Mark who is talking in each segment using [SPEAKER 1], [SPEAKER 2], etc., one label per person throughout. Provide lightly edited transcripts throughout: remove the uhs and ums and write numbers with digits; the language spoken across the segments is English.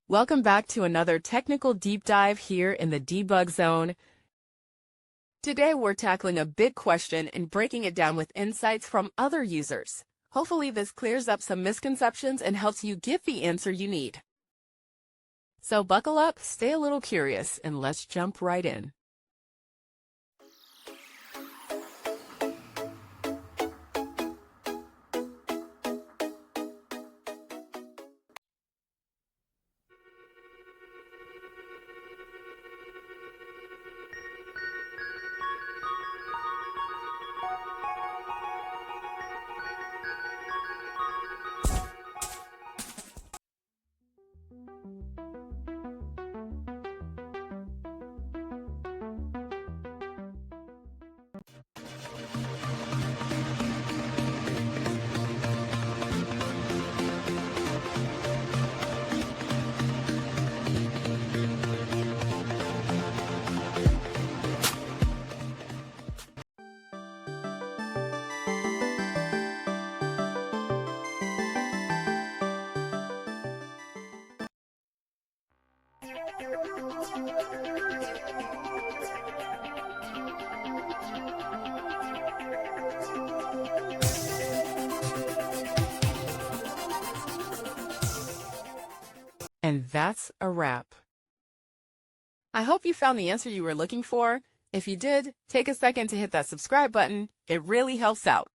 [SPEAKER 1] Welcome back to another technical deep dive here in the debug zone. Today we're tackling a big question and breaking it down with insights from other users. Hopefully this clears up some misconceptions and helps you get the answer you need. So buckle up, stay a little curious, and let's jump right in. And that's a wrap. I hope you found the answer you were looking for. If you did, take a second to hit that subscribe button. It really helps out.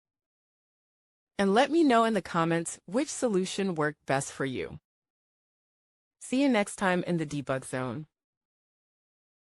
[SPEAKER 1] And let me know in the comments which solution worked best for you. See you next time in the debug zone.